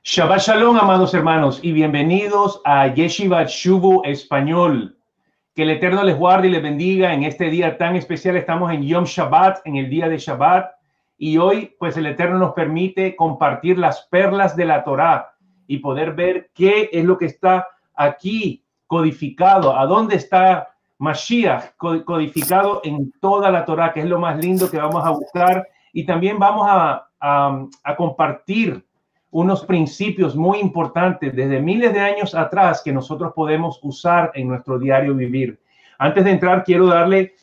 Shabbat Shalom, amados hermanos, y bienvenidos a Yeshivat Shuvu Español. Que el Eterno les guarde y les bendiga en este día tan especial. Estamos en Yom Shabbat, en el día de Shabbat, y hoy, pues, el Eterno nos permite compartir las perlas de la Torá y poder ver qué es lo que está aquí codificado, a dónde está Mashiach codificado en toda la Torá, que es lo más lindo que vamos a buscar, y también vamos a compartir unos principios muy importantes desde miles de años atrás que nosotros podemos usar en nuestro diario vivir. Antes de entrar, quiero darle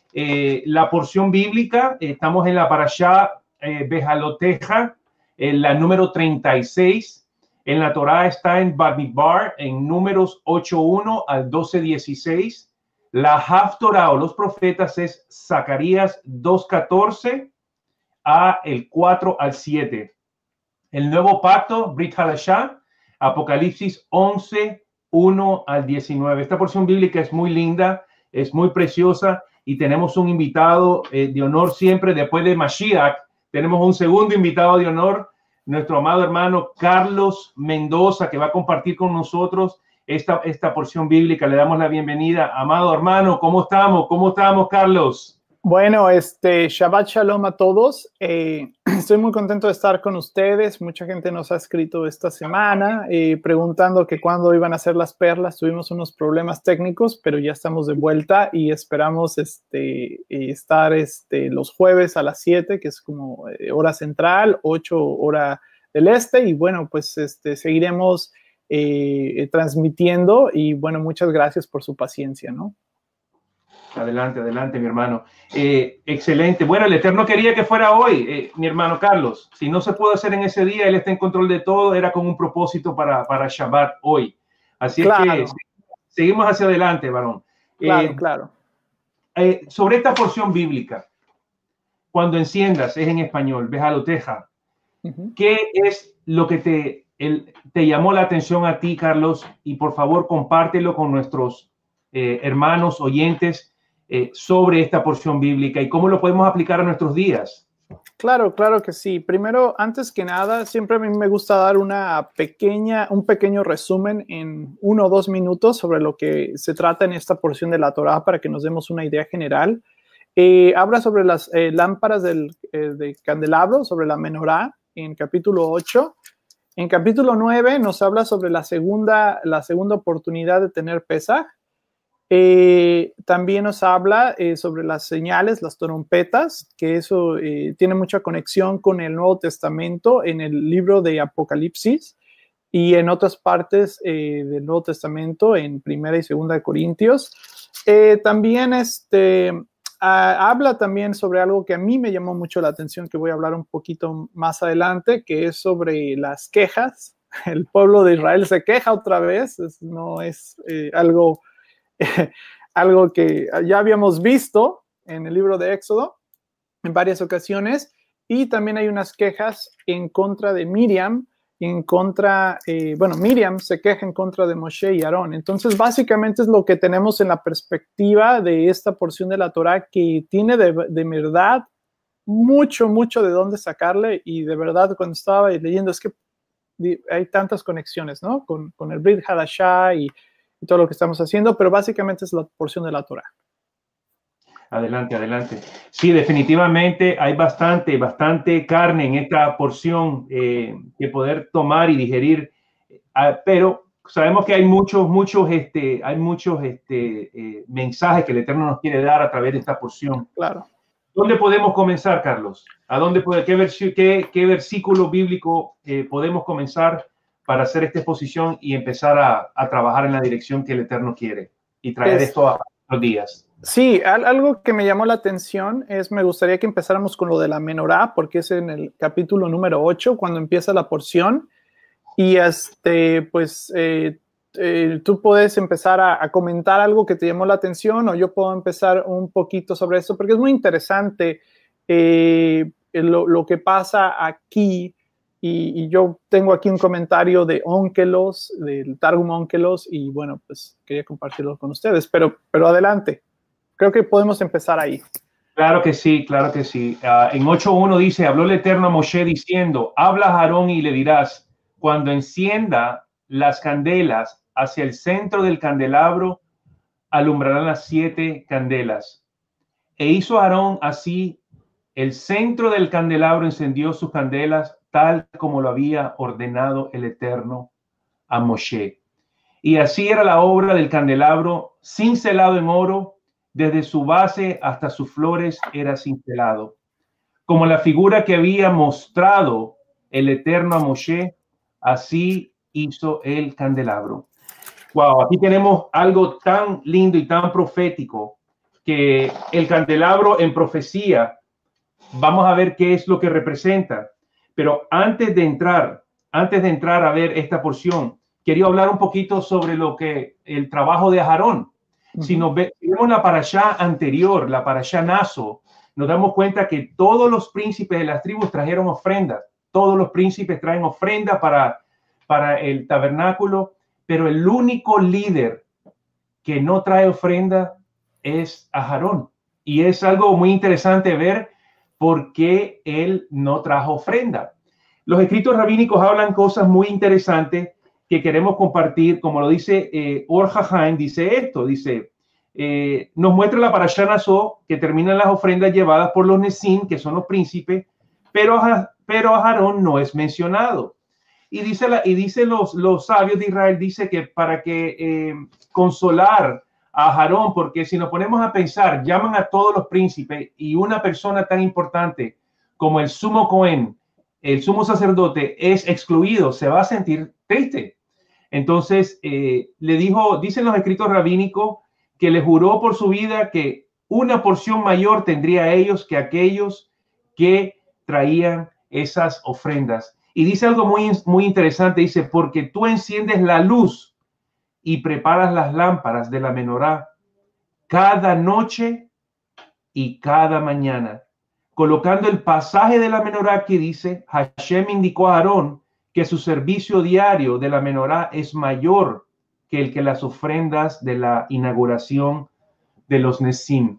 la porción bíblica. Estamos en la parashá Behaloteja, la número 36. En la Torá está en Bamidbar, en números 8:1 al 12:16. La Haftorá o los profetas es Zacarías 2:14 a el 4 al 7. El nuevo pacto, Brit Hadashah, Apocalipsis 11:1 al 19. Esta porción bíblica es muy linda, es muy preciosa y tenemos un invitado de honor siempre. Después de Mashiach, tenemos un segundo invitado de honor, nuestro amado hermano Carlos Mendoza, que va a compartir con nosotros esta porción bíblica. Le damos la bienvenida. Amado hermano, ¿cómo estamos? ¿Cómo estamos, Carlos? Bueno, Shabbat Shalom a todos. Estoy muy contento de estar con ustedes. Mucha gente nos ha escrito esta semana preguntando que cuándo iban a hacer las perlas. Tuvimos unos problemas técnicos, pero ya estamos de vuelta y esperamos estar los jueves a las 7, que es como hora central, 8 hora del este. Y bueno, pues seguiremos transmitiendo y bueno, muchas gracias por su paciencia, ¿no? Adelante, adelante, mi hermano. Excelente. Bueno, el Eterno quería que fuera hoy, mi hermano Carlos. Si no se pudo hacer en ese día, Él está en control de todo. Era con un propósito para Shabbat hoy. Así claro. Es que seguimos hacia adelante, varón. Claro. Sobre esta porción bíblica, cuando enciendas, es en español, Behaloteja. ¿Qué es lo que te llamó la atención a ti, Carlos? Y por favor, compártelo con nuestros hermanos oyentes sobre esta porción bíblica y cómo lo podemos aplicar a nuestros días. Claro que sí. Primero, antes que nada, siempre a mí me gusta dar un pequeño resumen en 1 o 2 minutos sobre lo que se trata en esta porción de la Torá para que nos demos una idea general. Habla sobre las lámparas de candelabro, sobre la menorá en capítulo 8. En capítulo 9 nos habla sobre la segunda oportunidad de tener Pesaj. También nos habla sobre las señales, las trompetas, que eso tiene mucha conexión con el Nuevo Testamento en el libro de Apocalipsis y en otras partes del Nuevo Testamento en Primera y Segunda de Corintios. También habla también sobre algo que a mí me llamó mucho la atención, que voy a hablar un poquito más adelante, que es sobre las quejas. El pueblo de Israel se queja otra vez, no es algo que ya habíamos visto en el libro de Éxodo en varias ocasiones, y también hay unas quejas en contra de Miriam, Miriam se queja en contra de Moshe y Aarón. Entonces, básicamente es lo que tenemos en la perspectiva de esta porción de la Torá, que tiene de verdad mucho de dónde sacarle, y de verdad cuando estaba leyendo es que hay tantas conexiones, ¿no? Con el Brit Hadashah y todo lo que estamos haciendo, pero básicamente es la porción de la Torá. Adelante, adelante. Sí, definitivamente hay bastante carne en esta porción que poder tomar y digerir, pero sabemos que hay muchos mensajes que el Eterno nos quiere dar a través de esta porción. Claro. ¿Dónde podemos comenzar, Carlos? ¿Qué versículo bíblico podemos comenzar para hacer esta exposición y empezar a trabajar en la dirección que el Eterno quiere y traer esto a los días? Sí, algo que me llamó la atención me gustaría que empezáramos con lo de la menorá, porque es en el capítulo número 8, cuando empieza la porción, y tú puedes empezar a comentar algo que te llamó la atención, o yo puedo empezar un poquito sobre eso, porque es muy interesante lo que pasa aquí. Y yo tengo aquí un comentario de Onkelos, del Targum Onkelos, y bueno, pues quería compartirlo con ustedes, pero adelante. Creo que podemos empezar ahí. Claro que sí, claro que sí. En 8:1 dice, habló el Eterno a Moshe diciendo, habla a Aarón y le dirás, cuando encienda las candelas hacia el centro del candelabro, alumbrarán las 7 candelas. E hizo Aarón así, el centro del candelabro encendió sus candelas, tal como lo había ordenado el Eterno a Moshe. Y así era la obra del candelabro, cincelado en oro, desde su base hasta sus flores era cincelado. Como la figura que había mostrado el Eterno a Moshe, así hizo el candelabro. Wow, aquí tenemos algo tan lindo y tan profético, que el candelabro en profecía, vamos a ver qué es lo que representa. Pero antes de entrar a ver esta porción, quería hablar un poquito sobre lo que el trabajo de Aarón. Si vemos la parashá anterior, la parashá Naso, nos damos cuenta que todos los príncipes de las tribus trajeron ofrendas. Todos los príncipes traen ofrenda para el tabernáculo, pero el único líder que no trae ofrenda es Aarón. Y es algo muy interesante ver por qué él no trajo ofrenda. Los escritos rabínicos hablan cosas muy interesantes que queremos compartir, como lo dice Or HaHaim, dice esto, dice, nos muestra la parashá Naso, que terminan las ofrendas llevadas por los Nesim, que son los príncipes, pero Aarón no es mencionado. Y dice los sabios de Israel, dice que para que consolar a Aarón, porque si nos ponemos a pensar, llaman a todos los príncipes y una persona tan importante como el sumo Cohen, el sumo sacerdote, es excluido, se va a sentir triste. Entonces, dicen los escritos rabínicos que le juró por su vida que una porción mayor tendría a ellos que aquellos que traían esas ofrendas. Y dice algo muy interesante, dice, porque tú enciendes la luz y preparas las lámparas de la menorá cada noche y cada mañana, colocando el pasaje de la menorá que dice, Hashem indicó a Aarón que su servicio diario de la menorá es mayor que el que las ofrendas de la inauguración de los Nesim.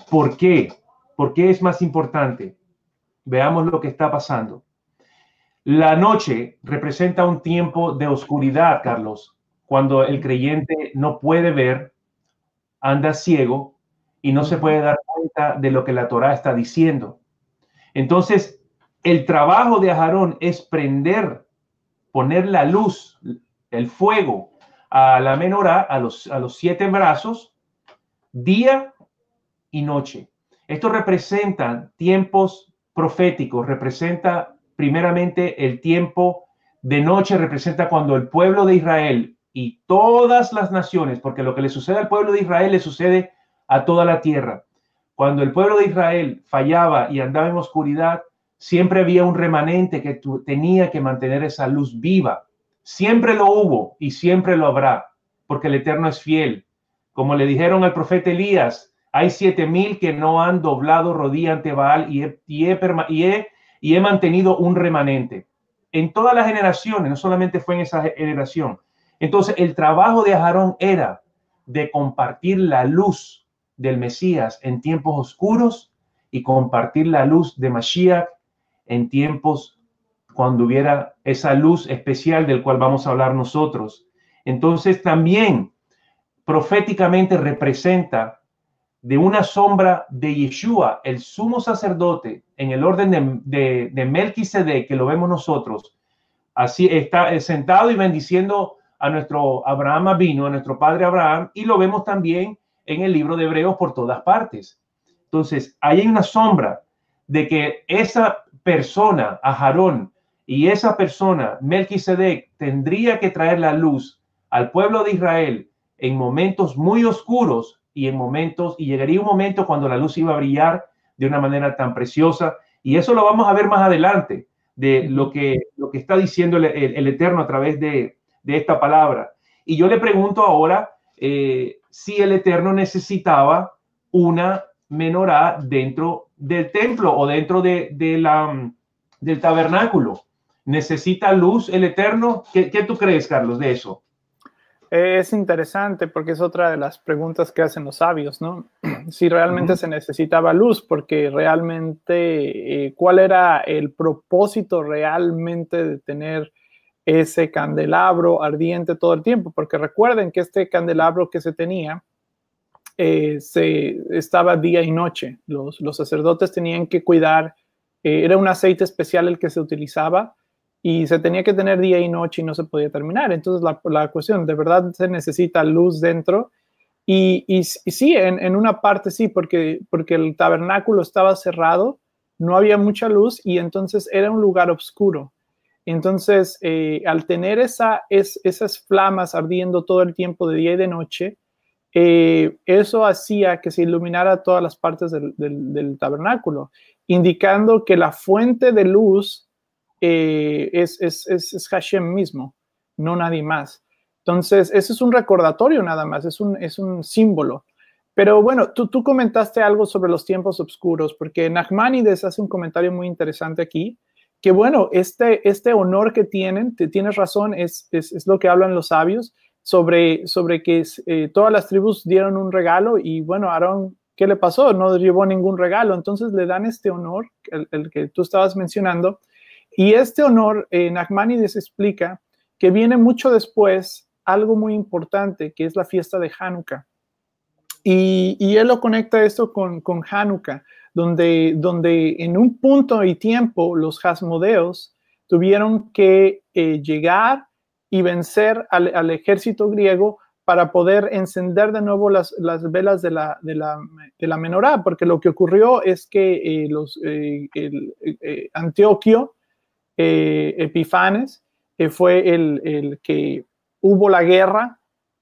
¿Por qué? ¿Por qué es más importante? Veamos lo que está pasando. La noche representa un tiempo de oscuridad, Carlos, cuando el creyente no puede ver, anda ciego y no se puede dar cuenta de lo que la Torá está diciendo. Entonces, el trabajo de Aarón es poner la luz, el fuego a la menorá, a los 7 brazos, día y noche. Esto representa tiempos proféticos, representa primeramente el tiempo de noche, representa cuando el pueblo de Israel y todas las naciones, porque lo que le sucede al pueblo de Israel le sucede a toda la tierra. Cuando el pueblo de Israel fallaba y andaba en oscuridad, siempre había un remanente que tenía que mantener esa luz viva. Siempre lo hubo y siempre lo habrá, porque el Eterno es fiel. Como le dijeron al profeta Elías, hay 7,000 que no han doblado rodilla ante Baal y he mantenido un remanente. En todas las generaciones, no solamente fue en esa generación. Entonces, el trabajo de Aarón era de compartir la luz del Mesías en tiempos oscuros y compartir la luz de Mashiach en tiempos cuando hubiera esa luz especial del cual vamos a hablar nosotros. Entonces, también proféticamente representa de una sombra de Yeshua, el sumo sacerdote, en el orden de Melquisedec, que lo vemos nosotros. Así está sentado y bendiciendo a nuestro Abraham Avinu, a nuestro padre Abraham, y lo vemos también en el libro de Hebreos por todas partes. Entonces, ahí hay una sombra de que esa persona, Aarón, y esa persona, Melquisedec, tendría que traer la luz al pueblo de Israel en momentos muy oscuros y llegaría un momento cuando la luz iba a brillar de una manera tan preciosa. Y eso lo vamos a ver más adelante, de lo que está diciendo el Eterno a través de esta palabra. Y yo le pregunto ahora si el Eterno necesitaba una menorá dentro del templo o dentro del tabernáculo. ¿Necesita luz el Eterno? ¿Qué tú crees, Carlos, de eso? Es interesante porque es otra de las preguntas que hacen los sabios, ¿no? Si realmente se necesitaba luz, porque realmente, ¿cuál era el propósito realmente de tener ese candelabro ardiente todo el tiempo, porque recuerden que este candelabro que se tenía estaba día y noche. Los sacerdotes tenían que cuidar, era un aceite especial el que se utilizaba y se tenía que tener día y noche y no se podía terminar. Entonces la cuestión, de verdad se necesita luz dentro. Y sí, en una parte sí, porque el tabernáculo estaba cerrado, no había mucha luz y entonces era un lugar oscuro. Entonces, al tener esas flamas ardiendo todo el tiempo de día y de noche, eso hacía que se iluminara todas las partes del tabernáculo, indicando que la fuente de luz es Hashem mismo, no nadie más. Entonces, eso es un recordatorio nada más, es un símbolo. Pero bueno, tú comentaste algo sobre los tiempos oscuros, porque Nachmanides hace un comentario muy interesante aquí, que bueno, este honor que tienen, tienes razón, es lo que hablan los sabios, sobre que todas las tribus dieron un regalo y bueno, Aarón, ¿qué le pasó? No llevó ningún regalo, entonces le dan este honor, el que tú estabas mencionando, y este honor, Nachmanides explica que viene mucho después algo muy importante, que es la fiesta de Hanukkah. Y él lo conecta esto con Hanukkah, donde en un punto y tiempo los Hasmodeos tuvieron que llegar y vencer al ejército griego para poder encender de nuevo las velas de la menorá, porque lo que ocurrió es que Antioquio Epifanes fue el que hubo la guerra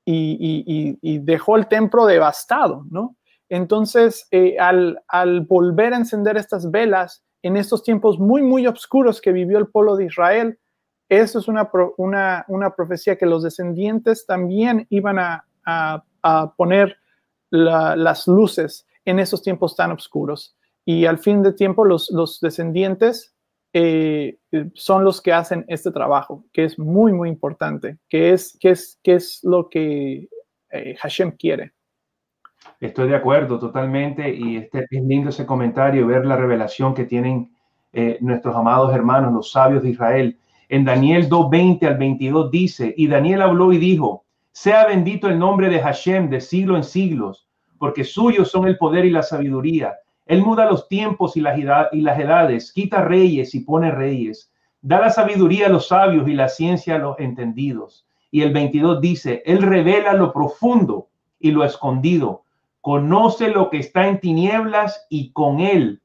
y dejó el templo devastado, ¿no? Entonces, al volver a encender estas velas en estos tiempos muy, muy oscuros que vivió el pueblo de Israel, eso es una profecía que los descendientes también iban a poner las luces en esos tiempos tan oscuros. Y al fin de tiempo, los descendientes son los que hacen este trabajo, que es muy, muy importante, que es lo que Hashem quiere. Estoy de acuerdo totalmente y es lindo ese comentario, ver la revelación que tienen nuestros amados hermanos, los sabios de Israel. En Daniel 2:20 al 22 dice, y Daniel habló y dijo, sea bendito el nombre de Hashem de siglo en siglos, porque suyos son el poder y la sabiduría. Él muda los tiempos y las edades, quita reyes y pone reyes, da la sabiduría a los sabios y la ciencia a los entendidos. Y el 22 dice, él revela lo profundo y lo escondido, conoce lo que está en tinieblas y con él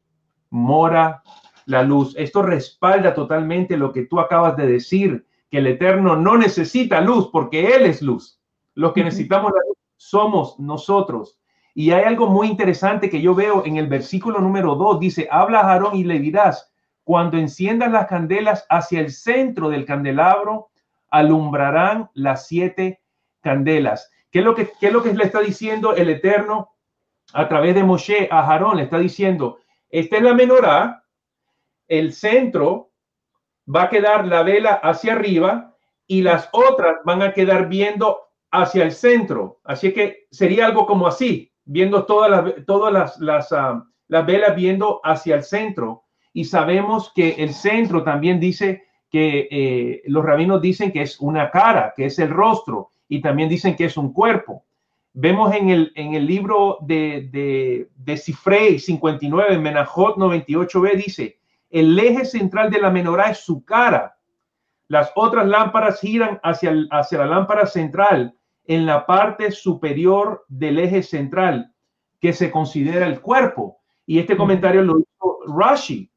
mora la luz. Esto respalda totalmente lo que tú acabas de decir, que el Eterno no necesita luz porque Él es luz. Los que necesitamos la luz somos nosotros. Y hay algo muy interesante que yo veo en el versículo número 2. Dice, habla a Aarón y le dirás, cuando enciendas las candelas hacia el centro del candelabro, alumbrarán las 7 candelas. ¿Qué es lo que le está diciendo el Eterno a través de Moshe a Aarón? Le está diciendo, esta es la menorá, el centro va a quedar la vela hacia arriba y las otras van a quedar viendo hacia el centro. Así que sería algo como así, viendo todas las velas viendo hacia el centro. Y sabemos que el centro también dice que los rabinos dicen que es una cara, que es el rostro, y también dicen que es un cuerpo. Vemos en el libro de Sifrei 59, Menajot 98b, dice, el eje central de la menorá es su cara. Las otras lámparas giran hacia la lámpara central en la parte superior del eje central, que se considera el cuerpo. Y este comentario lo hizo Rashi.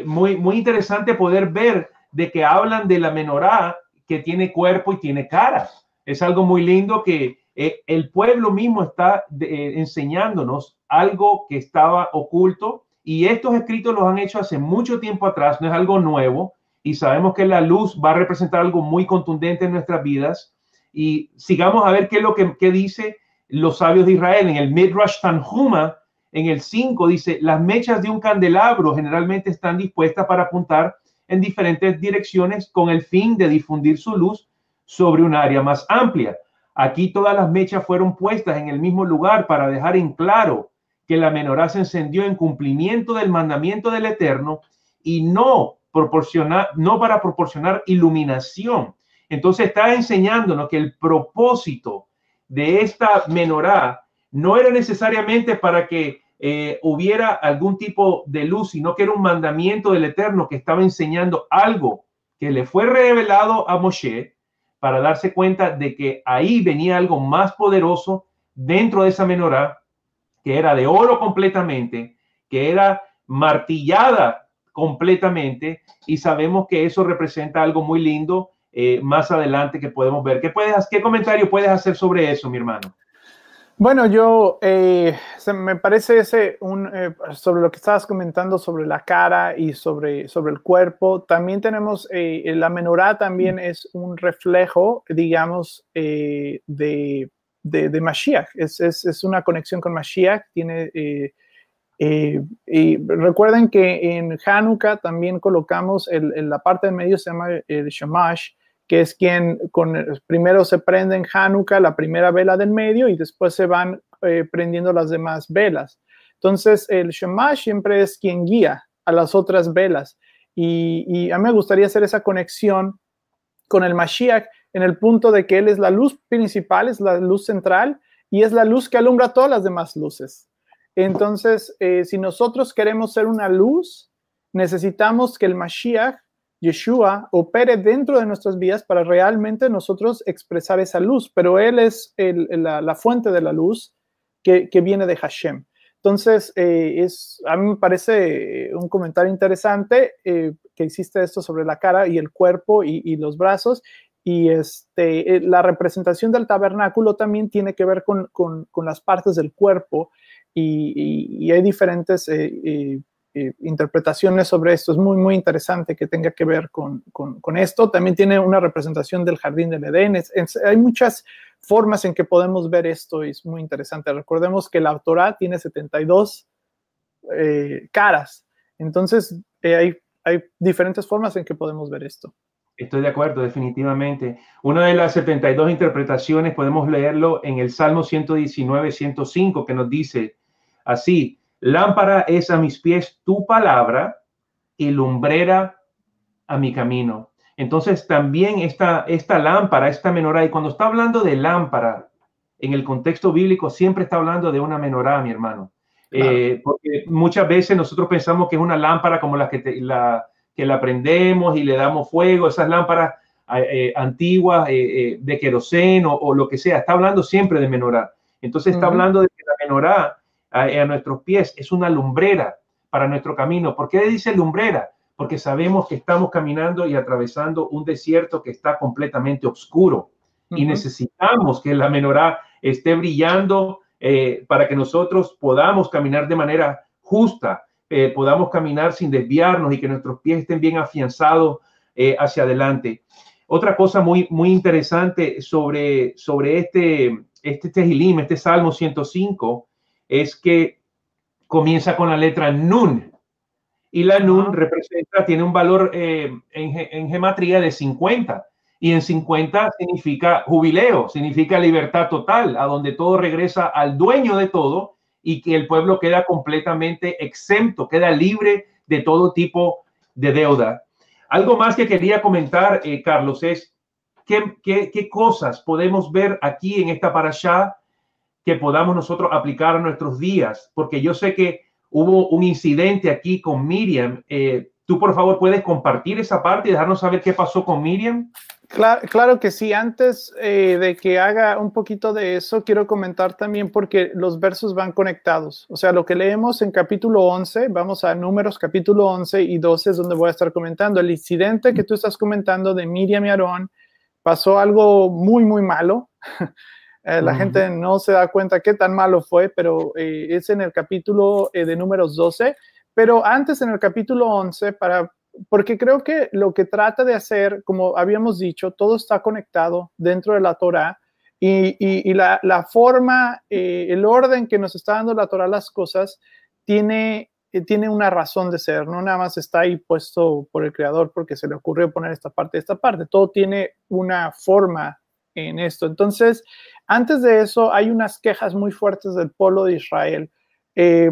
Muy, muy interesante poder ver de que hablan de la menorá que tiene cuerpo y tiene cara. Es algo muy lindo que el pueblo mismo está enseñándonos algo que estaba oculto. Y estos escritos los han hecho hace mucho tiempo atrás, no es algo nuevo, y sabemos que la luz va a representar algo muy contundente en nuestras vidas. Y sigamos a ver qué es lo que dice los sabios de Israel. En el Midrash Tanhuma, en el 5, dice, las mechas de un candelabro generalmente están dispuestas para apuntar en diferentes direcciones con el fin de difundir su luz sobre un área más amplia. Aquí todas las mechas fueron puestas en el mismo lugar para dejar en claro que la menorá se encendió en cumplimiento del mandamiento del Eterno y no para proporcionar iluminación, Entonces está enseñándonos que el propósito de esta menorá no era necesariamente para que hubiera algún tipo de luz, sino que era un mandamiento del Eterno que estaba enseñando algo que le fue revelado a Moshe para darse cuenta de que ahí venía algo más poderoso dentro de esa menorá, que era de oro completamente, que era martillada completamente, y sabemos que eso representa algo muy lindo más adelante que podemos ver. ¿Qué comentario puedes hacer sobre eso, mi hermano? Bueno, me parece sobre lo que estabas comentando sobre la cara y sobre el cuerpo. También tenemos, la menorá también es un reflejo, digamos, de Mashiach. Es una conexión con Mashiach. Y recuerden que en Hanukkah también colocamos en la parte de medio, se llama el Shamash, que es quien primero se prende en Hanukkah la primera vela del medio y después se van prendiendo las demás velas. Entonces el Shamash siempre es quien guía a las otras velas, y a mí me gustaría hacer esa conexión con el Mashiach en el punto de que él es la luz principal, es la luz central y es la luz que alumbra todas las demás luces. Entonces, si nosotros queremos ser una luz, necesitamos que el Mashiach, Yeshua, opere dentro de nuestras vidas para realmente nosotros expresar esa luz, pero él es la fuente de la luz que viene de Hashem. Entonces, a mí me parece un comentario interesante que existe esto sobre la cara y el cuerpo y los brazos, y la representación del tabernáculo también tiene que ver con las partes del cuerpo, y hay diferentes interpretaciones sobre esto. Es muy, muy interesante que tenga que ver con esto. También tiene una representación del jardín del Edén. Hay muchas formas en que podemos ver esto y es muy interesante. Recordemos que la Torá tiene 72 caras. Entonces, hay diferentes formas en que podemos ver esto. Estoy de acuerdo, definitivamente. Una de las 72 interpretaciones podemos leerlo en el Salmo 119, 105, que nos dice así: lámpara es a mis pies tu palabra y lumbrera a mi camino. Entonces también esta lámpara, esta menorá, y cuando está hablando de lámpara en el contexto bíblico, siempre está hablando de una menorá, mi hermano. Claro. Porque muchas veces nosotros pensamos que es una lámpara como que la prendemos y le damos fuego, esas lámparas antiguas de queroseno o lo que sea. Está hablando siempre de menorá. Entonces está hablando de que la menorá a nuestros pies es una lumbrera para nuestro camino. ¿Por qué dice lumbrera? Porque sabemos que estamos caminando y atravesando un desierto que está completamente oscuro, y necesitamos que la menorá esté brillando para que nosotros podamos caminar de manera justa, podamos caminar sin desviarnos y que nuestros pies estén bien afianzados hacia adelante. Otra cosa muy, muy interesante sobre este Tehilim, este Salmo 105, es que comienza con la letra Nun. Y la Nun tiene un valor en gematría de 50. Y en 50 significa jubileo, significa libertad total, a donde todo regresa al dueño de todo y que el pueblo queda completamente exento, queda libre de todo tipo de deuda. Algo más que quería comentar, Carlos, es qué cosas podemos ver aquí en esta parashá que podamos nosotros aplicar a nuestros días, porque yo sé que hubo un incidente aquí con Miriam. ¿Tú, por favor, puedes compartir esa parte y dejarnos saber qué pasó con Miriam? Claro que sí. Antes de que haga un poquito de eso, quiero comentar también porque los versos van conectados. O sea, lo que leemos en capítulo 11, vamos a Números capítulo 11 y 12 es donde voy a estar comentando. El incidente que tú estás comentando de Miriam y Aarón, pasó algo muy, muy malo. La gente no se da cuenta qué tan malo fue, pero es en el capítulo de Números 12. Pero antes, en el capítulo 11, porque creo que lo que trata de hacer, como habíamos dicho, todo está conectado dentro de la Torá, y la forma, el orden que nos está dando la Torá las cosas, tiene una razón de ser. No nada más está ahí puesto por el Creador porque se le ocurrió poner esta parte. Todo tiene una forma en esto. Entonces, antes de eso, hay unas quejas muy fuertes del pueblo de Israel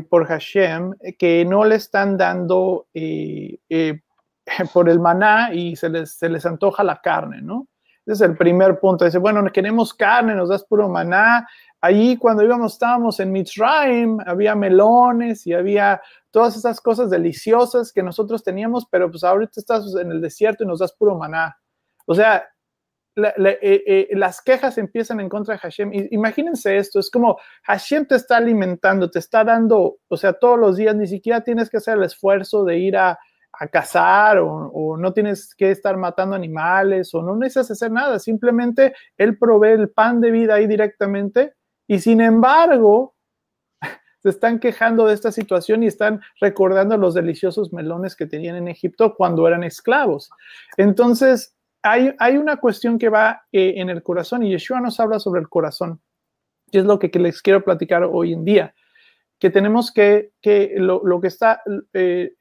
por Hashem, que no le están dando por el maná y se les antoja la carne, ¿no? Ese es el primer punto. Dice, bueno, queremos carne, nos das puro maná. Allí cuando estábamos en Mitzrayim, había melones y había todas esas cosas deliciosas que nosotros teníamos, pero pues ahorita estás en el desierto y nos das puro maná. O sea, las quejas empiezan en contra de Hashem. Imagínense esto, es como Hashem te está alimentando, te está dando, o sea, todos los días, ni siquiera tienes que hacer el esfuerzo de ir a cazar o no tienes que estar matando animales o no necesitas hacer nada, simplemente Él provee el pan de vida ahí directamente y sin embargo se están quejando de esta situación y están recordando los deliciosos melones que tenían en Egipto cuando eran esclavos. Entonces, hay una cuestión que va en el corazón y Yeshua nos habla sobre el corazón, y es lo que les quiero platicar hoy en día, que tenemos que lo que está,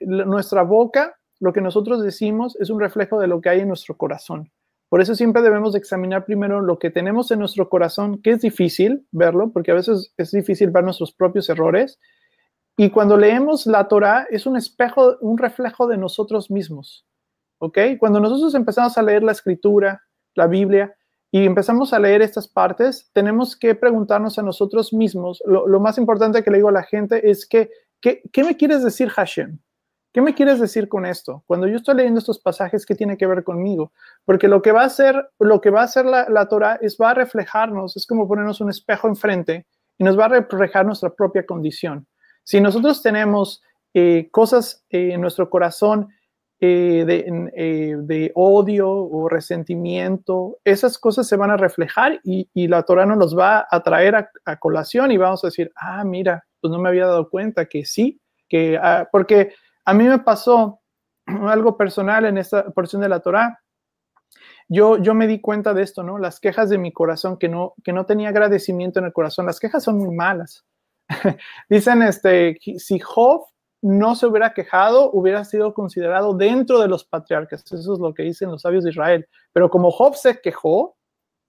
nuestra boca, lo que nosotros decimos es un reflejo de lo que hay en nuestro corazón. Por eso siempre debemos examinar primero lo que tenemos en nuestro corazón, que es difícil verlo, porque a veces es difícil ver nuestros propios errores. Y cuando leemos la Torah, es un espejo, un reflejo de nosotros mismos. ¿Ok? Cuando nosotros empezamos a leer la Escritura, la Biblia, y empezamos a leer estas partes, tenemos que preguntarnos a nosotros mismos. Lo más importante que le digo a la gente es que, ¿qué me quieres decir, Hashem? ¿Qué me quieres decir con esto? Cuando yo estoy leyendo estos pasajes, ¿qué tiene que ver conmigo? Porque lo que va a hacer la Torah va a reflejarnos, es como ponernos un espejo enfrente y nos va a reflejar nuestra propia condición. Si nosotros tenemos cosas en nuestro corazón de odio o resentimiento, esas cosas se van a reflejar y la Torah nos los va a traer a colación y vamos a decir, mira, pues no me había dado cuenta que sí, porque a mí me pasó algo personal en esta porción de la Torah. Yo me di cuenta de esto, ¿no? Las quejas de mi corazón, que no tenía agradecimiento en el corazón. Las quejas son muy malas. Dicen, si Job no se hubiera quejado, hubiera sido considerado dentro de los patriarcas. Eso es lo que dicen los sabios de Israel. Pero como Job se quejó,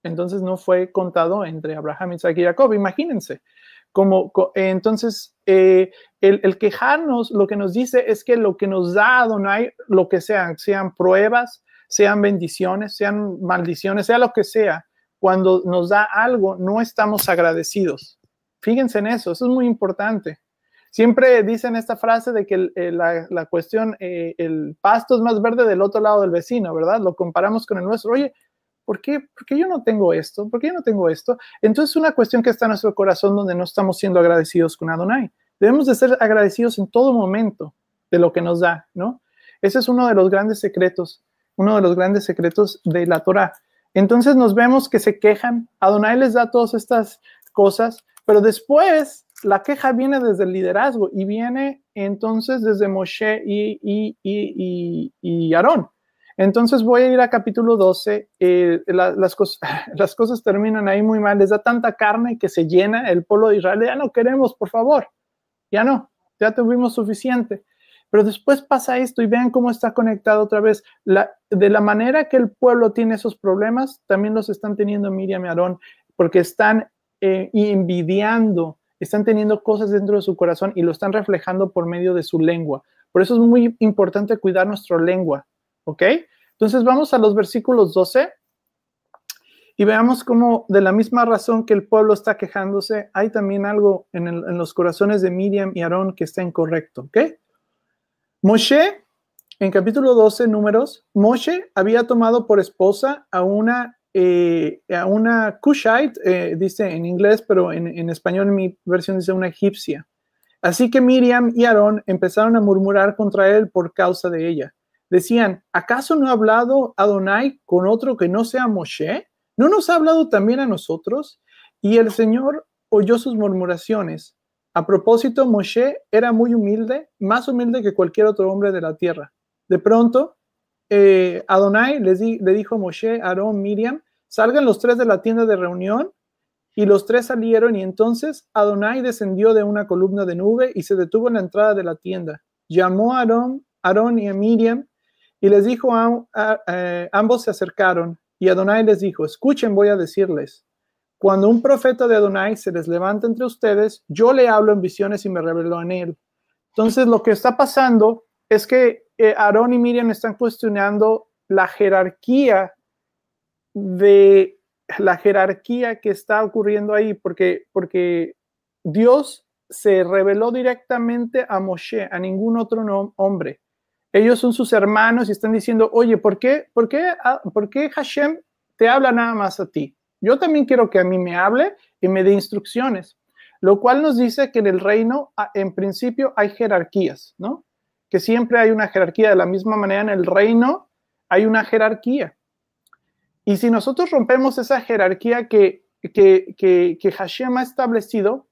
entonces no fue contado entre Abraham, Isaac y Jacob. Imagínense. Entonces, el quejarnos lo que nos dice es que lo que nos da Adonai, lo que sean pruebas, sean bendiciones, sean maldiciones, sea lo que sea, cuando nos da algo, no estamos agradecidos. Fíjense en eso, eso es muy importante. Siempre dicen esta frase de que la cuestión, el pasto es más verde del otro lado del vecino, ¿verdad? Lo comparamos con el nuestro. Oye, ¿por qué yo no tengo esto? ¿Por qué yo no tengo esto? Entonces es una cuestión que está en nuestro corazón donde no estamos siendo agradecidos con Adonai. Debemos de ser agradecidos en todo momento de lo que nos da, ¿no? Ese es uno de los grandes secretos de la Torah. Entonces nos vemos que se quejan, Adonai les da todas estas cosas, pero después la queja viene desde el liderazgo y viene entonces desde Moshe y Aarón. Entonces voy a ir a capítulo 12, las cosas terminan ahí muy mal, les da tanta carne que se llena el pueblo de Israel, ya no queremos, por favor, ya tuvimos suficiente. Pero después pasa esto y vean cómo está conectado otra vez. De la manera que el pueblo tiene esos problemas, también los están teniendo Miriam y Aarón, porque están envidiando, están teniendo cosas dentro de su corazón y lo están reflejando por medio de su lengua. Por eso es muy importante cuidar nuestra lengua, ¿ok? Entonces vamos a los versículos 12 y veamos cómo de la misma razón que el pueblo está quejándose, hay también algo en los corazones de Miriam y Aarón que está incorrecto, ¿ok? Moshe, en capítulo 12, Números, Moshe había tomado por esposa a una Cushite, dice en inglés, pero en español en mi versión dice una egipcia. Así que Miriam y Aarón empezaron a murmurar contra él por causa de ella. Decían, ¿acaso no ha hablado Adonai con otro que no sea Moshe? ¿No nos ha hablado también a nosotros? Y el Señor oyó sus murmuraciones. A propósito, Moshe era muy humilde, más humilde que cualquier otro hombre de la tierra. De pronto, Adonai le dijo a Moshe, Aarón, Miriam, salgan los tres de la tienda de reunión, y los tres salieron, y entonces Adonai descendió de una columna de nube y se detuvo en la entrada de la tienda. Llamó a Aarón y a Miriam, y les dijo, ambos se acercaron, y Adonai les dijo, escuchen, voy a decirles. Cuando un profeta de Adonai se les levanta entre ustedes, yo le hablo en visiones y me revelo en él. Entonces, lo que está pasando es que Aarón y Miriam están cuestionando la jerarquía de la jerarquía que está ocurriendo ahí, porque Dios se reveló directamente a Moshe, a ningún otro hombre. Ellos son sus hermanos y están diciendo, oye, ¿por qué Hashem te habla nada más a ti? Yo también quiero que a mí me hable y me dé instrucciones. Lo cual nos dice que en el reino, en principio, hay jerarquías, ¿no? Que siempre hay una jerarquía. De la misma manera, en el reino hay una jerarquía. Y si nosotros rompemos esa jerarquía que Hashem ha establecido,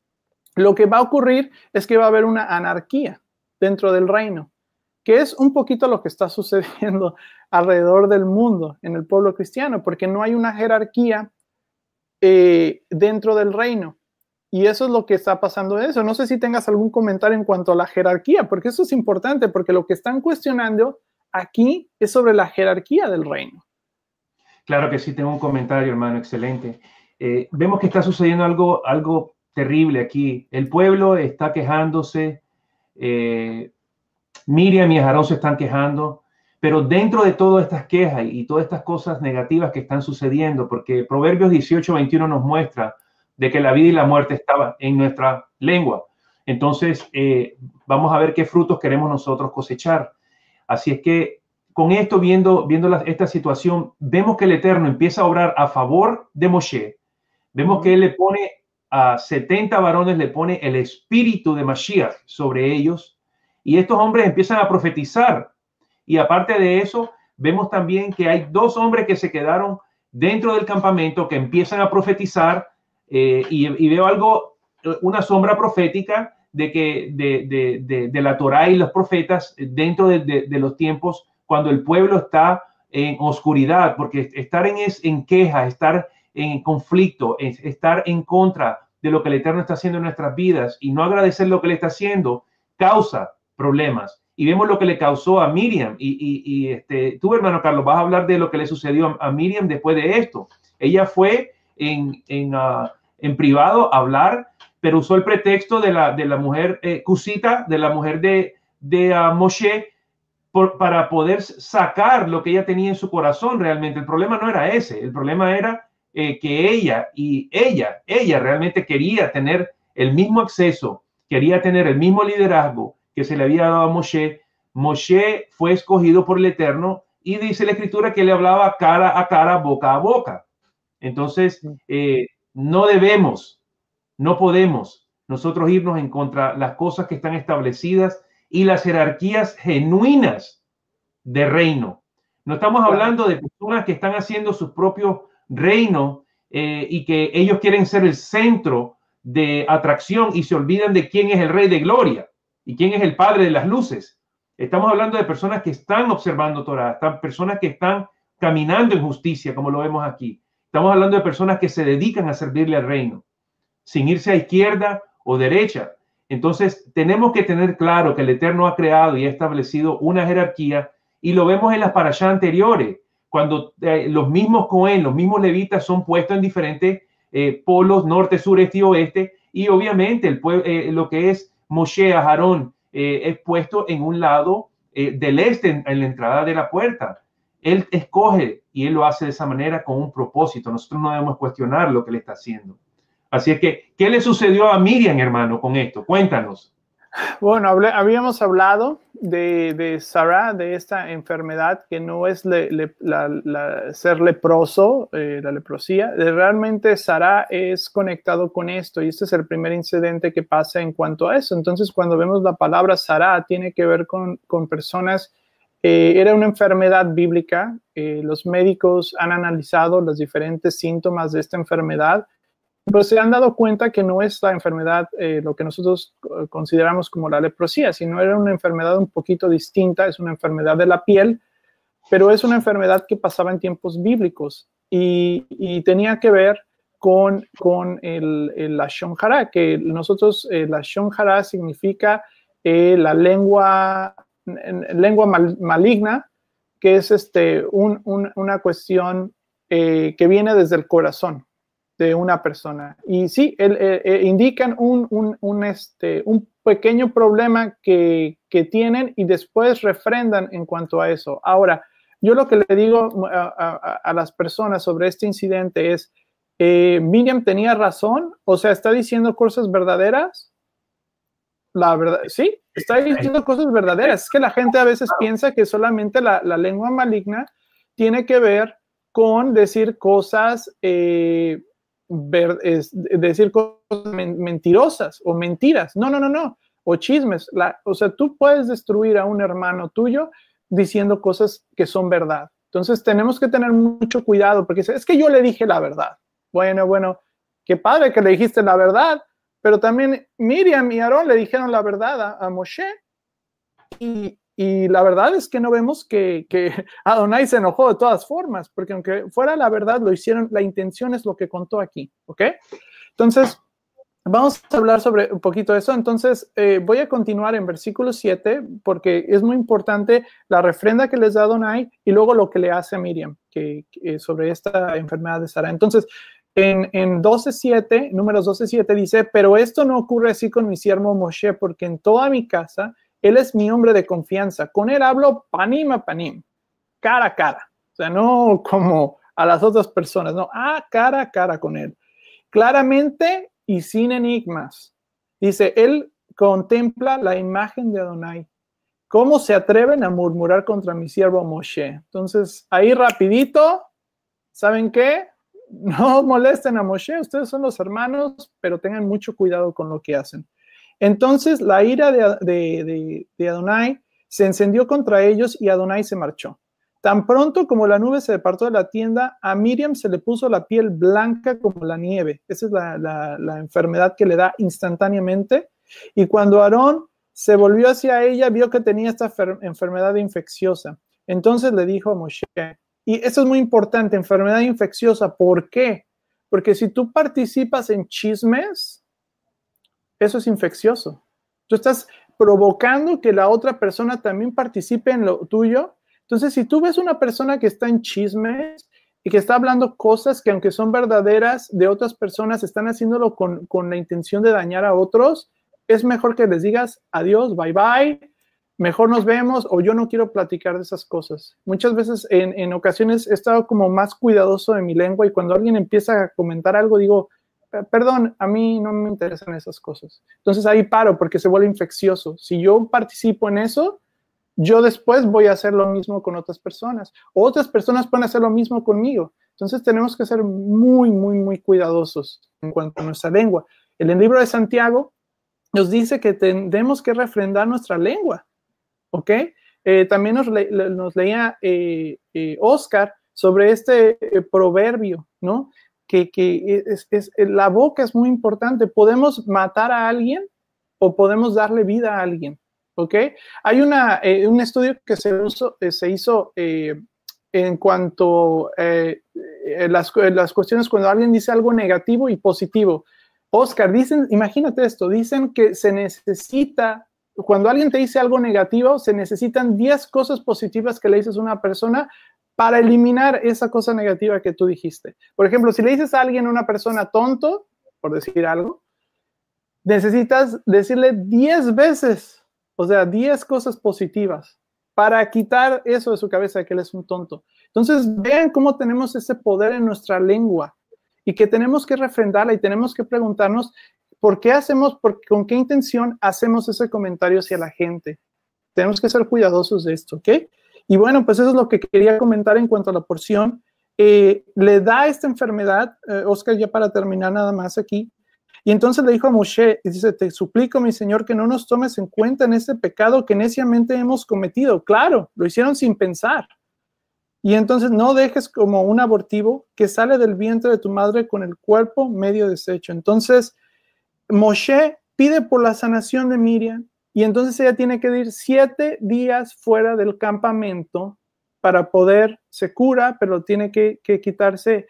lo que va a ocurrir es que va a haber una anarquía dentro del reino, que es un poquito lo que está sucediendo alrededor del mundo en el pueblo cristiano, porque no hay una jerarquía dentro del reino. Y eso es lo que está pasando de eso. No sé si tengas algún comentario en cuanto a la jerarquía, porque eso es importante, porque lo que están cuestionando aquí es sobre la jerarquía del reino. Claro que sí, tengo un comentario, hermano, excelente. Vemos que está sucediendo algo terrible aquí. El pueblo está quejándose, Miriam y Aarón se están quejando, pero dentro de todas estas quejas y todas estas cosas negativas que están sucediendo, porque Proverbios 18:21 nos muestra de que la vida y la muerte estaban en nuestra lengua. Entonces, vamos a ver qué frutos queremos nosotros cosechar. Así es que con esto, viendo esta situación, vemos que el Eterno empieza a obrar a favor de Moshe. Vemos que él le pone a 70 varones, le pone el espíritu de Mashiach sobre ellos, y estos hombres empiezan a profetizar. Y aparte de eso, vemos también que hay 2 hombres que se quedaron dentro del campamento que empiezan a profetizar. Y veo una sombra profética de la Torá y los profetas dentro de los tiempos cuando el pueblo está en oscuridad, porque estar en queja, estar en conflicto, estar en contra de lo que el Eterno está haciendo en nuestras vidas y no agradecer lo que le está haciendo, causa problemas. Y vemos lo que le causó a Miriam. Tú, hermano Carlos, vas a hablar de lo que le sucedió a Miriam después de esto. Ella fue en privado a hablar, pero usó el pretexto de la mujer Cusita, de la mujer de Moshe, para poder sacar lo que ella tenía en su corazón realmente. El problema no era ese, el problema era que ella realmente quería tener el mismo acceso, quería tener el mismo liderazgo que se le había dado a Moshe. Moshe fue escogido por el Eterno y dice la Escritura que le hablaba cara a cara, boca a boca. Entonces, no podemos nosotros irnos en contra de las cosas que están establecidas y las jerarquías genuinas de reino. No estamos hablando de personas que están haciendo su propio reino y que ellos quieren ser el centro de atracción y se olvidan de quién es el Rey de Gloria y quién es el Padre de las luces. Estamos hablando de personas que están observando Torah, personas que están caminando en justicia, como lo vemos aquí. Estamos hablando de personas que se dedican a servirle al reino, sin irse a izquierda o derecha. Entonces, tenemos que tener claro que el Eterno ha creado y ha establecido una jerarquía, y lo vemos en las parashá anteriores, cuando los mismos Cohen, los mismos levitas son puestos en diferentes polos, norte, sur, este y oeste, y obviamente lo que es Moshe, Aarón, es puesto en un lado del este, en la entrada de la puerta. Él escoge y él lo hace de esa manera con un propósito. Nosotros no debemos cuestionar lo que él está haciendo. Así es que, ¿qué le sucedió a Miriam, hermano, con esto? Cuéntanos. Bueno, habíamos hablado de Sara, de esta enfermedad que no es ser leproso, la leprosía. Realmente Sara es conectado con esto y este es el primer incidente que pasa en cuanto a eso. Entonces, cuando vemos la palabra Sara, tiene que ver con personas. Era una enfermedad bíblica. Los médicos han analizado los diferentes síntomas de esta enfermedad, pero se han dado cuenta que no es la enfermedad, lo que nosotros consideramos como la leprosía, sino era una enfermedad un poquito distinta, es una enfermedad de la piel, pero es una enfermedad que pasaba en tiempos bíblicos y tenía que ver con el Lashon Hara, que nosotros, Lashon Hara significa la lengua maligna, que es una cuestión que viene desde el corazón de una persona. Y sí, indican un pequeño problema que tienen y después refrendan en cuanto a eso. Ahora, yo lo que le digo a las personas sobre este incidente es, Miriam tenía razón, o sea, está diciendo cosas verdaderas. La verdad, sí, está diciendo cosas verdaderas. Es que la gente a veces piensa que solamente la lengua maligna tiene que ver con decir cosas, decir cosas mentirosas o mentiras. No, no, no, no. O chismes. O sea, tú puedes destruir a un hermano tuyo diciendo cosas que son verdad. Entonces tenemos que tener mucho cuidado porque es que yo le dije la verdad. Bueno, qué padre que le dijiste la verdad, pero también Miriam y Aarón le dijeron la verdad a Moshe. Y la verdad es que no vemos que Adonai se enojó de todas formas, porque aunque fuera la verdad, lo hicieron, la intención es lo que contó aquí, ¿ok? Entonces, vamos a hablar sobre un poquito de eso. Entonces, voy a continuar en versículo 7, porque es muy importante la refrenda que les da Adonai y luego lo que le hace a Miriam sobre esta enfermedad de Sara. Entonces, en 12.7, números 12.7 dice, pero esto no ocurre así con mi siervo Moshe, porque en toda mi casa él es mi hombre de confianza. Con él hablo panim a panim, cara a cara. O sea, no como a las otras personas, no, cara a cara con él. Claramente y sin enigmas. Dice, él contempla la imagen de Adonai. ¿Cómo se atreven a murmurar contra mi siervo Moshe? Entonces, ahí rapidito, ¿saben qué? No molesten a Moshe, ustedes son los hermanos, pero tengan mucho cuidado con lo que hacen. Entonces la ira de Adonai se encendió contra ellos y Adonai se marchó. Tan pronto como la nube se apartó de la tienda, a Miriam se le puso la piel blanca como la nieve. Esa es la enfermedad que le da instantáneamente. Y cuando Aarón se volvió hacia ella, vio que tenía esta enfermedad infecciosa. Entonces le dijo a Moshe, y eso es muy importante, enfermedad infecciosa. ¿Por qué? Porque si tú participas en chismes, eso es infeccioso. Tú estás provocando que la otra persona también participe en lo tuyo. Entonces, si tú ves una persona que está en chismes y que está hablando cosas que aunque son verdaderas de otras personas, están haciéndolo con la intención de dañar a otros, es mejor que les digas adiós, bye bye, mejor nos vemos o yo no quiero platicar de esas cosas. Muchas veces en ocasiones he estado como más cuidadoso de mi lengua y cuando alguien empieza a comentar algo digo, perdón, a mí no me interesan esas cosas. Entonces ahí paro porque se vuelve infeccioso. Si yo participo en eso, yo después voy a hacer lo mismo con otras personas. Otras personas pueden hacer lo mismo conmigo. Entonces tenemos que ser muy, muy, muy cuidadosos en cuanto a nuestra lengua. En el libro de Santiago nos dice que tenemos que refrendar nuestra lengua. ¿Ok? También nos leía Oscar sobre este proverbio, ¿no? Que la boca es muy importante. Podemos matar a alguien o podemos darle vida a alguien, ¿ok? Hay un estudio que se hizo en cuanto a las cuestiones cuando alguien dice algo negativo y positivo. Oscar, imagínate esto, dicen que se necesita, cuando alguien te dice algo negativo, se necesitan 10 cosas positivas que le dices a una persona para eliminar esa cosa negativa que tú dijiste. Por ejemplo, si le dices a alguien, una persona tonto, por decir algo, necesitas decirle 10 veces, o sea, 10 cosas positivas para quitar eso de su cabeza de que él es un tonto. Entonces, vean cómo tenemos ese poder en nuestra lengua y que tenemos que refrendarla y tenemos que preguntarnos por qué hacemos, con qué intención hacemos ese comentario hacia la gente. Tenemos que ser cuidadosos de esto, ¿ok? Y bueno, pues eso es lo que quería comentar en cuanto a la porción. Le da esta enfermedad, Oscar, ya para terminar nada más aquí. Y entonces le dijo a Moshe, y dice, te suplico, mi Señor, que no nos tomes en cuenta en este pecado que neciamente hemos cometido. Claro, lo hicieron sin pensar. Y entonces no dejes como un abortivo que sale del vientre de tu madre con el cuerpo medio deshecho. Entonces, Moshe pide por la sanación de Miriam y entonces ella tiene que ir 7 días fuera del campamento para poder, se cura, pero tiene que quitarse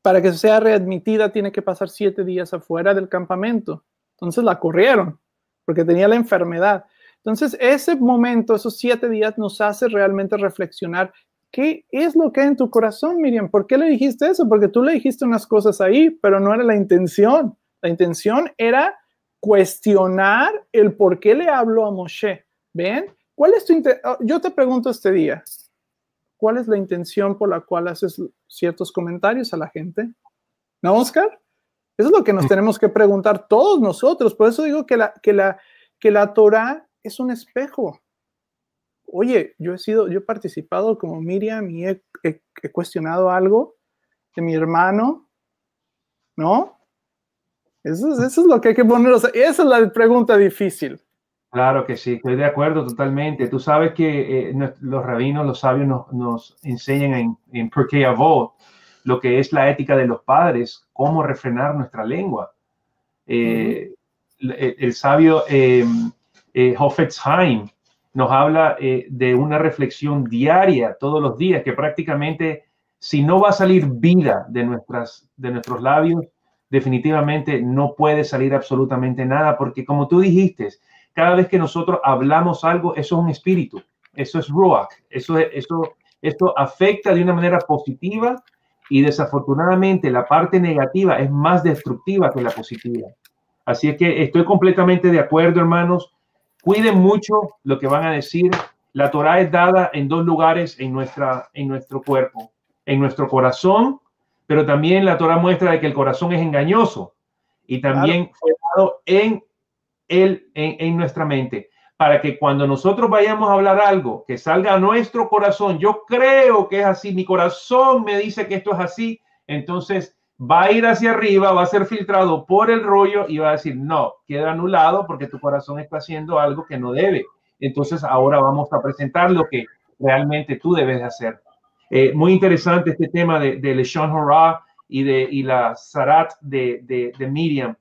para que sea readmitida, tiene que pasar 7 días afuera del campamento. Entonces la corrieron porque tenía la enfermedad. Entonces ese momento, esos 7 días nos hace realmente reflexionar. ¿Qué es lo que hay en tu corazón, Miriam? ¿Por qué le dijiste eso? Porque tú le dijiste unas cosas ahí, pero no era la intención. La intención era cuestionar el por qué le habló a Moshe. ¿Ven? ¿Cuál es yo te pregunto este día, ¿cuál es la intención por la cual haces ciertos comentarios a la gente? ¿No, Oscar? Eso es lo que nos tenemos que preguntar todos nosotros. Por eso digo que la Torah es un espejo. Oye, yo he participado como Miriam y he cuestionado algo de mi hermano, ¿no? Eso es lo que hay que poner. O sea, esa es la pregunta difícil. Claro que sí, estoy de acuerdo totalmente. Tú sabes que los rabinos, los sabios nos enseñan en Pirkei Avot lo que es la ética de los padres, cómo refrenar nuestra lengua. El sabio Hafetz Haim nos habla de una reflexión diaria todos los días, que prácticamente si no va a salir vida de nuestros labios, definitivamente no puede salir absolutamente nada, porque como tú dijiste, cada vez que nosotros hablamos algo, eso es un espíritu, eso es ruach, esto afecta de una manera positiva y desafortunadamente la parte negativa es más destructiva que la positiva. Así es que estoy completamente de acuerdo, hermanos. Cuiden mucho lo que van a decir. La Torah es dada en dos lugares en nuestro cuerpo, en nuestro corazón, pero también la Torah muestra de que el corazón es engañoso y también fue dado en nuestra mente, para que cuando nosotros vayamos a hablar algo que salga a nuestro corazón, yo creo que es así, mi corazón me dice que esto es así, entonces va a ir hacia arriba, va a ser filtrado por el rollo y va a decir, no, queda anulado porque tu corazón está haciendo algo que no debe. Entonces ahora vamos a presentar lo que realmente tú debes de hacer. Muy interesante este tema de Leshon Hara y la Sarat de Miriam.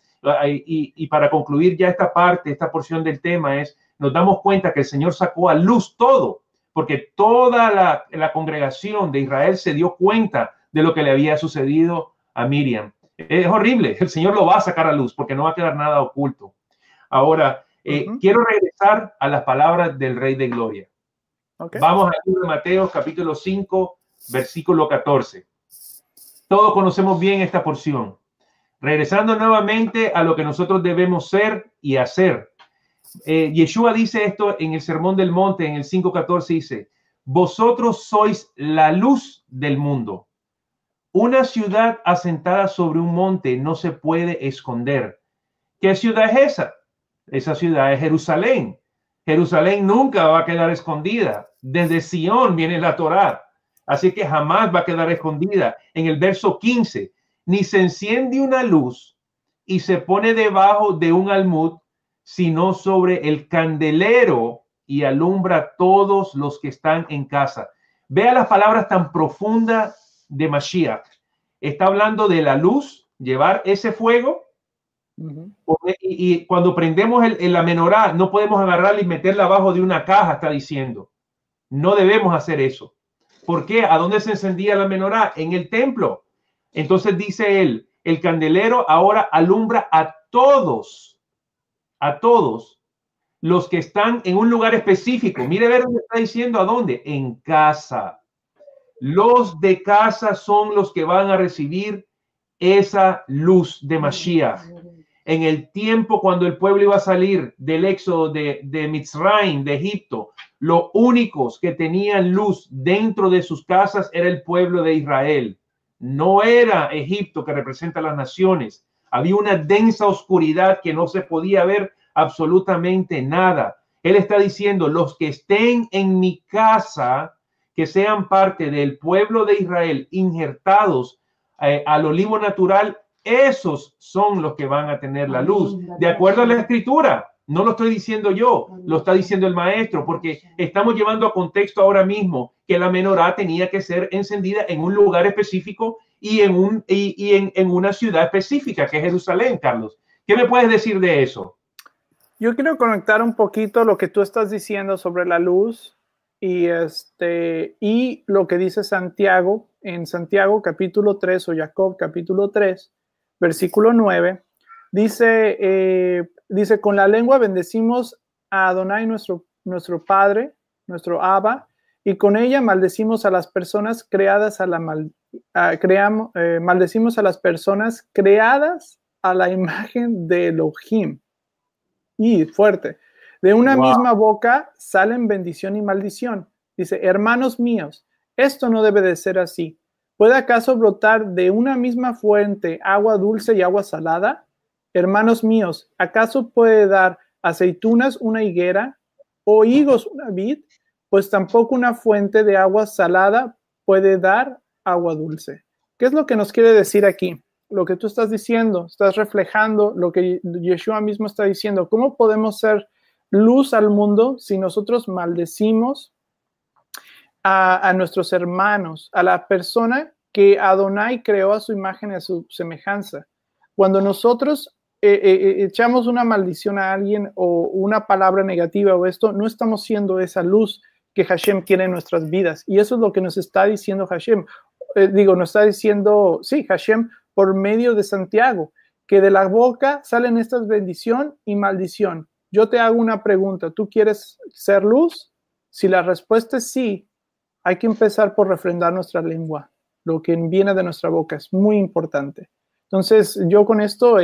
Y para concluir ya esta porción del tema nos damos cuenta que el Señor sacó a luz todo, porque toda la congregación de Israel se dio cuenta de lo que le había sucedido a Miriam. Es horrible, el Señor lo va a sacar a luz porque no va a quedar nada oculto. Ahora, quiero regresar a las palabras del Rey de Gloria. Okay. Vamos al libro de Mateo, capítulo 5, versículo 14. Todos conocemos bien esta porción. Regresando nuevamente a lo que nosotros debemos ser y hacer. Yeshua dice esto en el Sermón del Monte, en el 5:14 dice, vosotros sois la luz del mundo. Una ciudad asentada sobre un monte no se puede esconder. ¿Qué ciudad es esa? Esa ciudad es Jerusalén. Jerusalén nunca va a quedar escondida. Desde Sión viene la Torá. Así que jamás va a quedar escondida. En el verso 15, ni se enciende una luz y se pone debajo de un almud, sino sobre el candelero y alumbra a todos los que están en casa. Vea las palabras tan profundas de Mashiach. Está hablando de la luz, llevar ese fuego. Y cuando prendemos la menorá, no podemos agarrarla y meterla abajo de una caja, está diciendo. No debemos hacer eso. ¿Por qué? ¿A dónde se encendía la menorá? En el templo. Entonces dice él, el candelero ahora alumbra a todos los que están en un lugar específico. Mire ver dónde está diciendo, ¿a dónde? En casa. Los de casa son los que van a recibir esa luz de Mashiach. En el tiempo cuando el pueblo iba a salir del éxodo de Mitzrayim, de Egipto, los únicos que tenían luz dentro de sus casas era el pueblo de Israel. No era Egipto, que representa a las naciones. Había una densa oscuridad que no se podía ver absolutamente nada. Él está diciendo, los que estén en mi casa, que sean parte del pueblo de Israel, injertados al olivo natural, esos son los que van a tener la luz, de acuerdo a la escritura. No lo estoy diciendo yo, lo está diciendo el maestro, porque estamos llevando a contexto ahora mismo que la menorá tenía que ser encendida en un lugar específico y en una ciudad específica, que es Jerusalén, Carlos. ¿Qué me puedes decir de eso? Yo quiero conectar un poquito lo que tú estás diciendo sobre la luz y lo que dice Santiago, en Santiago capítulo 3 o Jacob capítulo 3, versículo 9, dice, con la lengua bendecimos a Adonai nuestro Padre, nuestro Abba, y con ella maldecimos a las personas creadas maldecimos a las personas creadas a la imagen de Elohim. Y fuerte. De una misma boca salen bendición y maldición. Dice, hermanos míos, esto no debe de ser así. ¿Puede acaso brotar de una misma fuente agua dulce y agua salada? Hermanos míos, ¿acaso puede dar aceitunas una higuera o higos una vid? Pues tampoco una fuente de agua salada puede dar agua dulce. ¿Qué es lo que nos quiere decir aquí? Lo que tú estás diciendo, estás reflejando lo que Yeshua mismo está diciendo. ¿Cómo podemos ser luz al mundo si nosotros maldecimos a nuestros hermanos, a la persona que Adonai creó a su imagen y a su semejanza? Cuando nosotros echamos una maldición a alguien o una palabra negativa o esto, no estamos siendo esa luz que Hashem quiere en nuestras vidas. Y eso es lo que nos está diciendo Hashem. Nos está diciendo, sí, Hashem, por medio de Santiago, que de la boca salen estas bendición y maldición. Yo te hago una pregunta, ¿tú quieres ser luz? Si la respuesta es sí, hay que empezar por refrendar nuestra lengua. Lo que viene de nuestra boca es muy importante. Entonces, yo con esto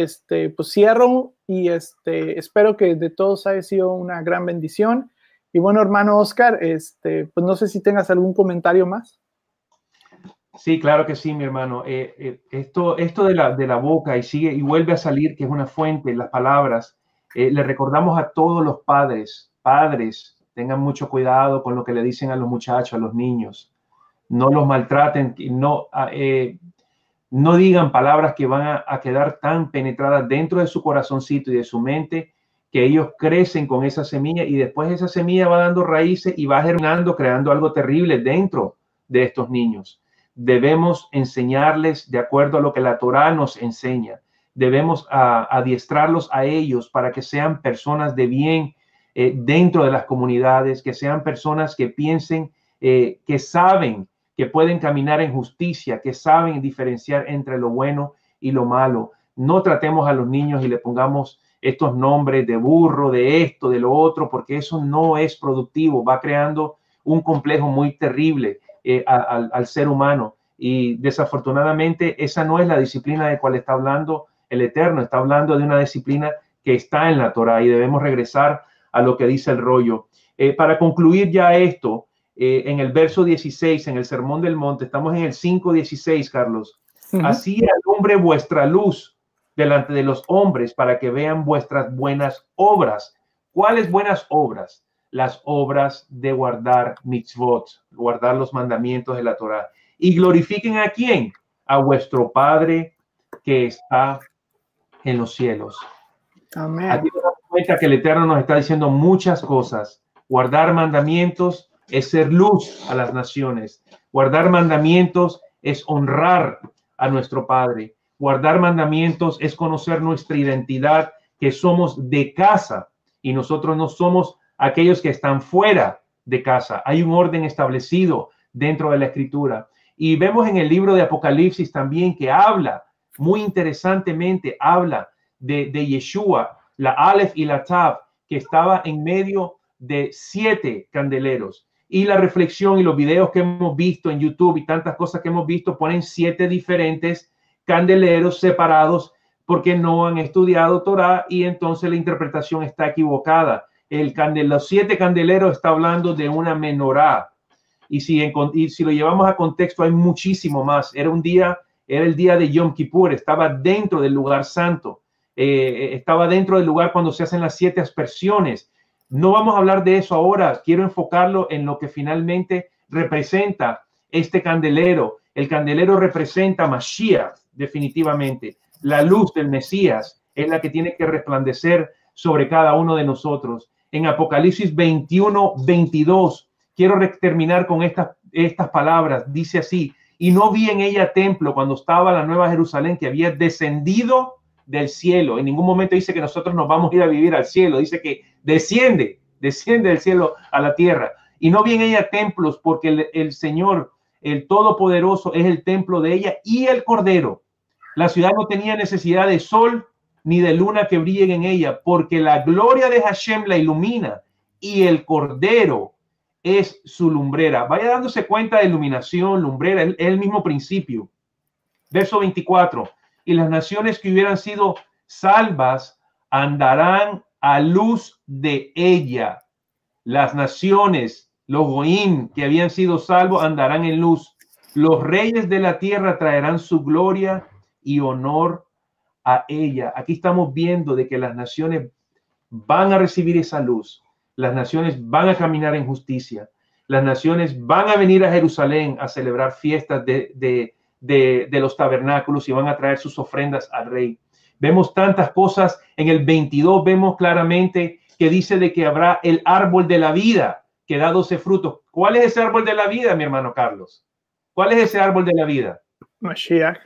pues cierro y espero que de todos haya sido una gran bendición. Y bueno, hermano Oscar, pues no sé si tengas algún comentario más. Sí, claro que sí, mi hermano. Esto de la boca y sigue y vuelve a salir, que es una fuente, las palabras. Le recordamos a todos los padres, tengan mucho cuidado con lo que le dicen a los muchachos, a los niños. No los maltraten, no digan palabras que van a quedar tan penetradas dentro de su corazoncito y de su mente que ellos crecen con esa semilla y después esa semilla va dando raíces y va germinando, creando algo terrible dentro de estos niños. Debemos enseñarles de acuerdo a lo que la Torá nos enseña. Debemos adiestrarlos a ellos para que sean personas de bien dentro de las comunidades, que sean personas que piensen, que saben que pueden caminar en justicia, que saben diferenciar entre lo bueno y lo malo. No tratemos a los niños y le pongamos estos nombres de burro, de esto, de lo otro, porque eso no es productivo. Va creando un complejo muy terrible al ser humano. Y desafortunadamente esa no es la disciplina de cual está hablando el Eterno. Está hablando de una disciplina que está en la Torá y debemos regresar a lo que dice el rollo. Para concluir ya esto, en el verso 16, en el Sermón del Monte, estamos en el 5:16, Carlos. Así alumbre vuestra luz delante de los hombres para que vean vuestras buenas obras. ¿Cuáles buenas obras? Las obras de guardar mitzvot, guardar los mandamientos de la Torá. ¿Y glorifiquen a quién? A vuestro Padre que está en los cielos. Amén. Aquí nos damos cuenta que el Eterno nos está diciendo muchas cosas. Guardar mandamientos es ser luz a las naciones. Guardar mandamientos es honrar a nuestro Padre. Guardar mandamientos es conocer nuestra identidad, que somos de casa y nosotros no somos aquellos que están fuera de casa. Hay un orden establecido dentro de la Escritura. Y vemos en el libro de Apocalipsis también que habla, muy interesantemente, habla de Yeshua, la Aleph y la Tav, que estaba en medio de 7 candeleros. Y la reflexión y los videos que hemos visto en YouTube y tantas cosas que hemos visto ponen 7 diferentes candeleros separados porque no han estudiado Torah y entonces la interpretación está equivocada. Los 7 candeleros está hablando de una menorá. Y si lo llevamos a contexto, hay muchísimo más. Era el día de Yom Kippur, estaba dentro del lugar santo, estaba dentro del lugar cuando se hacen las 7 aspersiones. No vamos a hablar de eso ahora. Quiero enfocarlo en lo que finalmente representa este candelero. El candelero representa Mashiach, definitivamente. La luz del Mesías es la que tiene que resplandecer sobre cada uno de nosotros. En Apocalipsis 21:22, quiero terminar con estas palabras. Dice así: y no vi en ella templo cuando estaba la Nueva Jerusalén, que había descendido del cielo. En ningún momento dice que nosotros nos vamos a ir a vivir al cielo. Dice que desciende del cielo a la tierra. Y no vi en ella templos, porque el Señor, el Todopoderoso, es el templo de ella y el Cordero. La ciudad no tenía necesidad de sol ni de luna que brillen en ella, porque la gloria de Hashem la ilumina y el Cordero es su lumbrera. Vaya dándose cuenta de iluminación, lumbrera, es el mismo principio. Verso 24. Y las naciones que hubieran sido salvas andarán a luz de ella. Las naciones, los goín que habían sido salvos, andarán en luz. Los reyes de la tierra traerán su gloria y honor a ella. Aquí estamos viendo de que las naciones van a recibir esa luz. Las naciones van a caminar en justicia. Las naciones van a venir a Jerusalén a celebrar fiestas de los tabernáculos y van a traer sus ofrendas al rey. Vemos tantas cosas. En el 22 vemos claramente que dice de que habrá el árbol de la vida que da 12 frutos. ¿Cuál es ese árbol de la vida, mi hermano Carlos? ¿Cuál es ese árbol de la vida? Mashiach.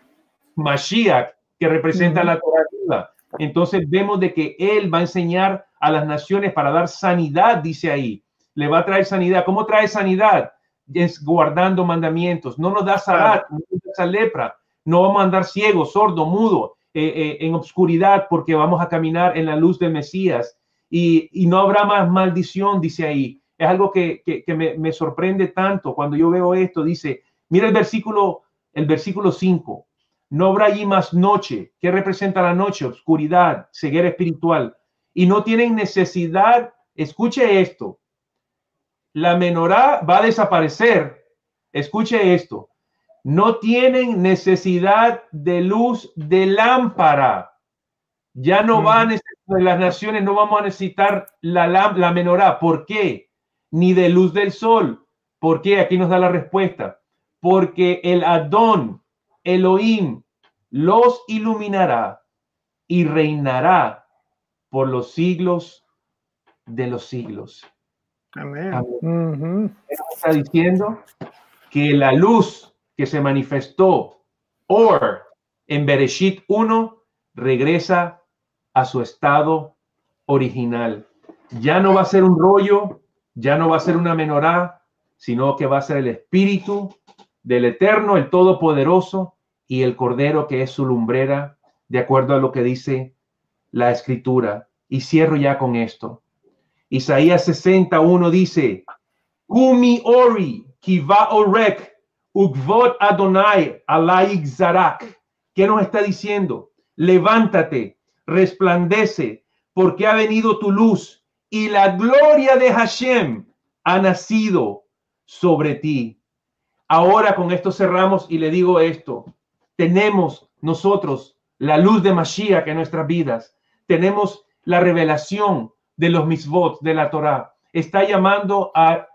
Mashiach, que representa la Torah viva. Entonces vemos de que él va a enseñar a las naciones para dar sanidad, dice ahí. Le va a traer sanidad. ¿Cómo trae sanidad? Es guardando mandamientos. No nos da sarat, no nos da lepra. No vamos a andar ciegos, sordo, mudo, en obscuridad, porque vamos a caminar en la luz del Mesías. Y no habrá más maldición, dice ahí. Es algo que me sorprende tanto cuando yo veo esto. Dice, mira el versículo 5. No habrá allí más noche. ¿Qué representa la noche? Oscuridad, ceguera espiritual. Y no tienen necesidad. Escuche esto. La menorá va a desaparecer. Escuche esto. No tienen necesidad de luz de lámpara. Ya no va a necesitar, las naciones no vamos a necesitar la menorá. ¿Por qué? Ni de luz del sol. ¿Por qué? Aquí nos da la respuesta. Porque el Adón, Elohim, los iluminará y reinará por los siglos de los siglos. Amén. Amén. Está diciendo que la luz que se manifestó en Bereshit 1 regresa a su estado original. Ya no va a ser un rollo, ya no va a ser una menorá, sino que va a ser el Espíritu del Eterno, el Todopoderoso, y el Cordero que es su lumbrera, de acuerdo a lo que dice la Escritura. Y cierro ya con esto. Isaías 61 dice, Kumi ori kiva orek ukvot Adonai alai zarak. ¿Qué nos está diciendo? Levántate, resplandece, porque ha venido tu luz y la gloria de Hashem ha nacido sobre ti. Ahora con esto cerramos y le digo esto. Tenemos nosotros la luz de Mashiach en nuestras vidas. Tenemos la revelación de los mitzvot de la Torah. Está llamando a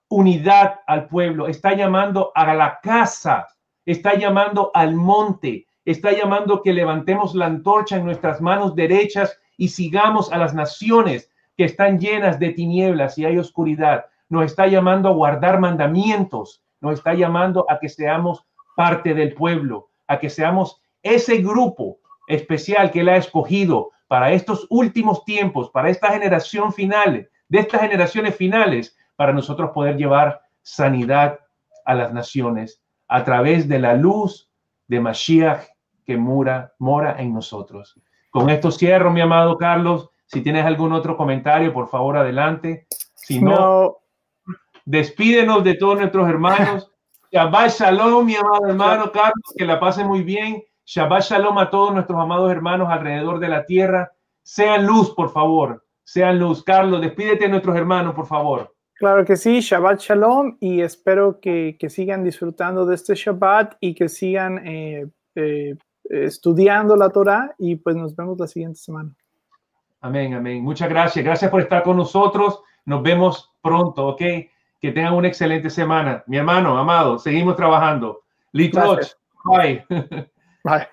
unidad al pueblo. Está llamando a la casa. Está llamando al monte. Está llamando que levantemos la antorcha en nuestras manos derechas y sigamos a las naciones que están llenas de tinieblas y hay oscuridad. Nos está llamando a guardar mandamientos. Nos está llamando a que seamos parte del pueblo, a que seamos ese grupo especial que Él ha escogido para estos últimos tiempos, para esta generación final, de estas generaciones finales, para nosotros poder llevar sanidad a las naciones a través de la luz de Mashiach que mora en nosotros. Con esto cierro, mi amado Carlos. Si tienes algún otro comentario, por favor, adelante. Si no, despídenos de todos nuestros hermanos. Shabbat Shalom, mi amado hermano Carlos, que la pase muy bien. Shabbat Shalom a todos nuestros amados hermanos alrededor de la tierra. Sean luz, por favor. Sean luz. Carlos, despídete de nuestros hermanos, por favor. Claro que sí, Shabbat Shalom, y espero que sigan disfrutando de este Shabbat y que sigan estudiando la Torah, y pues nos vemos la siguiente semana. Amén, amén. Muchas gracias. Gracias por estar con nosotros. Nos vemos pronto, ¿ok? Que tengan una excelente semana. Mi hermano, amado, seguimos trabajando. Litroch. Bye. Bye.